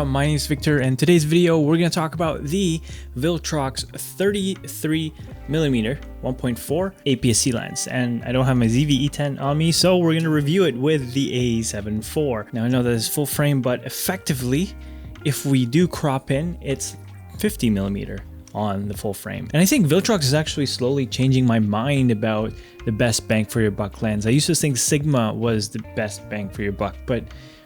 My name is Victor, and today's video we're going to talk about the Viltrox 33mm 1.4 APS-C lens. And I don't have my ZV-E10 on me, so we're going to review it with the A7IV. Now I know that it's full frame, but effectively, if we do crop in, it's 50mm on the full frame. And I think Viltrox is actually slowly changing my mind about the best bang for your buck lens. I used to think Sigma was the best bang for your buck, but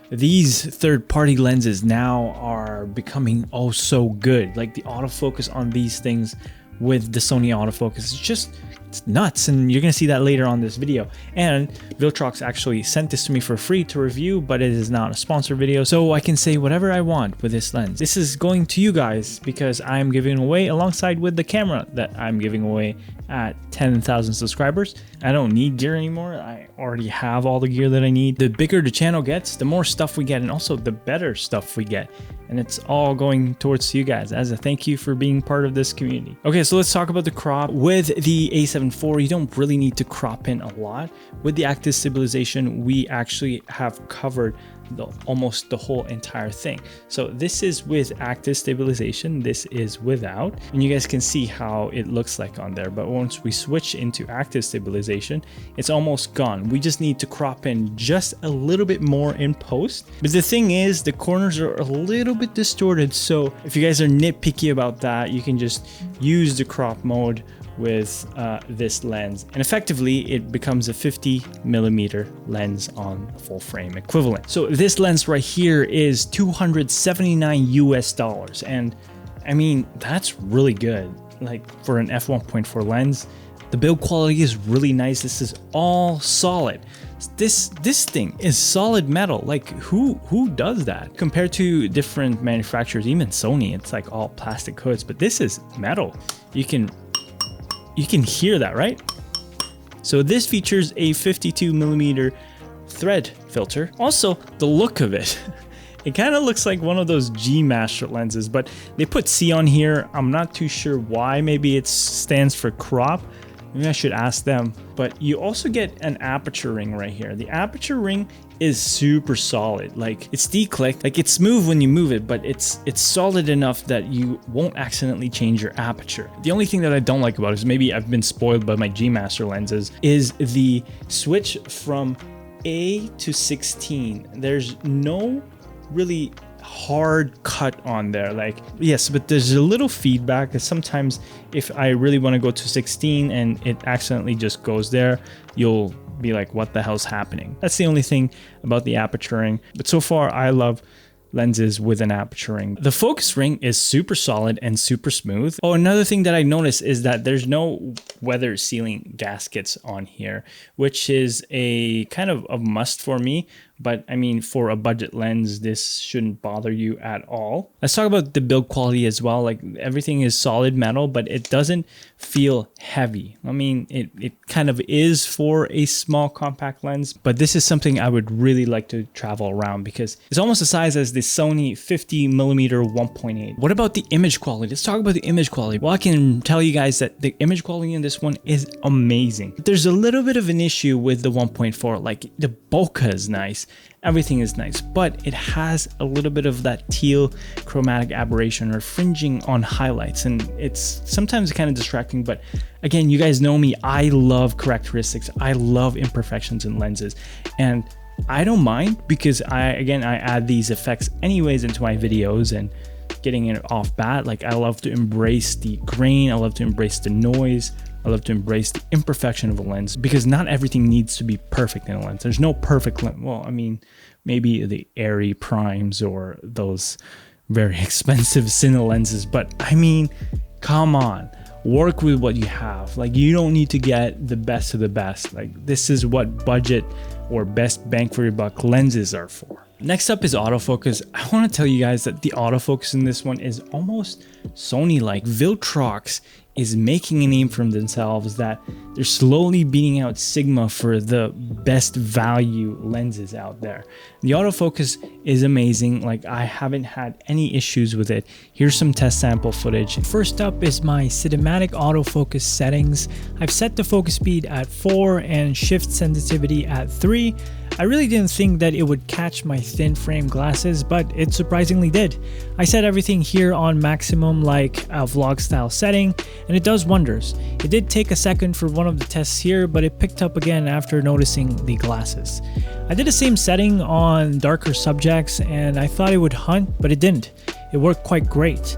these third-party lenses now are becoming oh so good. Like the autofocus on these things with the Sony autofocus is it's nuts, and you're gonna see that later on this video. And Viltrox actually sent this to me for free to review, but it is not a sponsor video, so I can say whatever I want with this lens. This is going to you guys because I'm giving away alongside with the camera that I'm giving away at 10,000 subscribers. I don't need gear anymore. I already have all the gear that I need. The bigger the channel gets, the more stuff we get, and also the better stuff we get. And it's all going towards you guys as a thank you for being part of this community. Okay, so let's talk about the crop. With the A7IV, you don't really need to crop in a lot. With the active stabilization, we actually have covered almost the whole entire thing. So this is with active stabilization, this is without, and you guys can see how it looks like on there. But once we switch into active stabilization, it's almost gone. We just need to crop in just a little bit more in post. But the thing is, the corners are a little bit distorted, so if you guys are nitpicky about that, you can just use the crop mode with this lens, and effectively it becomes a 50mm lens on a full frame equivalent. So this lens right here is $279 US, and I mean that's really good. Like for an f1.4 lens, the build quality is really nice. This is all solid. This thing is solid metal. Like who does that? Compared to different manufacturers, even Sony, it's like all plastic hoods, but this is metal. You can hear that, right? So this features a 52mm thread filter. Also, the look of it, it kind of looks like one of those G Master lenses, but they put C on here. I'm not too sure why. Maybe it stands for crop. Maybe I should ask them. But you also get an aperture ring right here. The aperture ring is super solid. Like it's declicked, like it's smooth when you move it, but it's solid enough that you won't accidentally change your aperture. The only thing that I don't like about it is, maybe I've been spoiled by my G Master lenses, is the switch from A to 16. There's no really hard cut on there. Like yes, but there's a little feedback, because sometimes if I really want to go to 16 and it accidentally just goes there, you'll be like, what the hell's happening? That's the only thing about the aperture ring. But so far I love lenses with an aperture ring. The focus ring is super solid and super smooth. Oh, another thing that I noticed is that there's no weather sealing gaskets on here, which is a kind of a must for me. But I mean, for a budget lens, this shouldn't bother you at all. Let's talk about the build quality as well. Like everything is solid metal, but it doesn't feel heavy. I mean, it kind of is for a small compact lens, but this is something I would really like to travel around because it's almost the size as the Sony 50mm 1.8. What about the image quality? Let's talk about the image quality. Well, I can tell you guys that the image quality in this one is amazing. There's a little bit of an issue with the 1.4, like the bokeh is nice. Everything is nice, but it has a little bit of that teal chromatic aberration or fringing on highlights, and it's sometimes kind of distracting. But again, you guys know me, I love characteristics, I love imperfections in lenses, and I don't mind because I add these effects anyways into my videos. And getting it off bat, like I love to embrace the grain, I love to embrace the noise, I love to embrace the imperfection of a lens, because not everything needs to be perfect in a lens. There's no perfect lens. Well, I mean, maybe the Airy primes or those very expensive Cine lenses, but I mean, come on, work with what you have. Like you don't need to get the best of the best. Like this is what budget or best bang for your buck lenses are for. Next up is autofocus. I want to tell you guys that the autofocus in this one is almost Sony-like. Viltrox is making a name for themselves, that they're slowly beating out Sigma for the best value lenses out there. The autofocus is amazing. Like, I haven't had any issues with it. Here's some test sample footage. First up is my cinematic autofocus settings. I've set the focus speed at 4 and shift sensitivity at 3. I really didn't think that it would catch my thin frame glasses, but it surprisingly did. I set everything here on maximum, like a vlog style setting, and it does wonders. It did take a second for one of the tests here, but it picked up again after noticing the glasses. I did the same setting on darker subjects and I thought it would hunt, but it didn't. It worked quite great.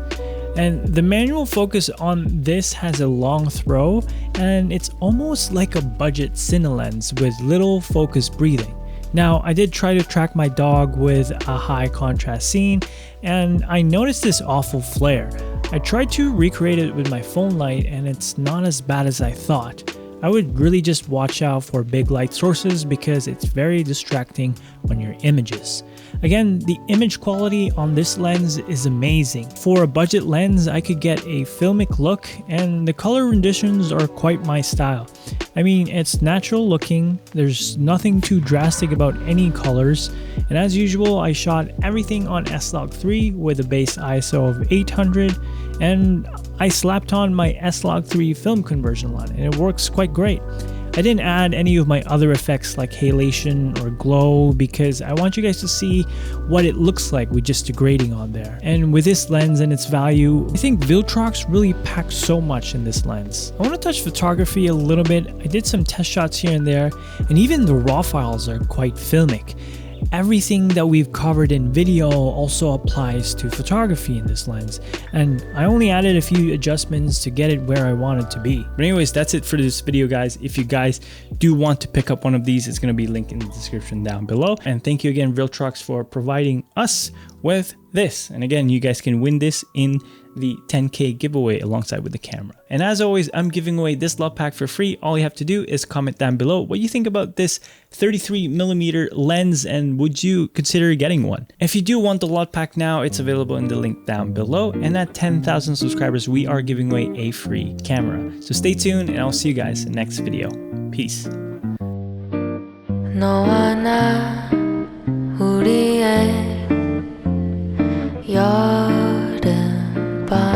And the manual focus on this has a long throw, and it's almost like a budget cine lens with little focus breathing. Now, I did try to track my dog with a high contrast scene, and I noticed this awful flare. I tried to recreate it with my phone light, and it's not as bad as I thought. I would really just watch out for big light sources because it's very distracting on your images. Again, the image quality on this lens is amazing. For a budget lens, I could get a filmic look, and the color renditions are quite my style. I mean, it's natural looking, there's nothing too drastic about any colors, and as usual, I shot everything on S-Log3 with a base ISO of 800, and I slapped on my S-Log3 film conversion on, and it works quite great. I didn't add any of my other effects like halation or glow because I want you guys to see what it looks like with just the grading on there. And with this lens and its value, I think Viltrox really packs so much in this lens. I want to touch photography a little bit. I did some test shots here and there, and even the raw files are quite filmic. Everything that we've covered in video also applies to photography in this lens, and I only added a few adjustments to get it where I want it to be. But anyways, that's it for this video, guys. If you guys do want to pick up one of these, it's going to be linked in the description down below. And thank you again, Viltrox, for providing us with this. And again, you guys can win this in the 10K giveaway alongside with the camera. And as always, I'm giving away this love pack for free. All you have to do is comment down below what you think about this 33mm lens, and would you consider getting one? If you do want the love pack now, it's available in the link down below. And at 10,000 subscribers, we are giving away a free camera. So stay tuned, and I'll see you guys in the next video. Peace. 너와 나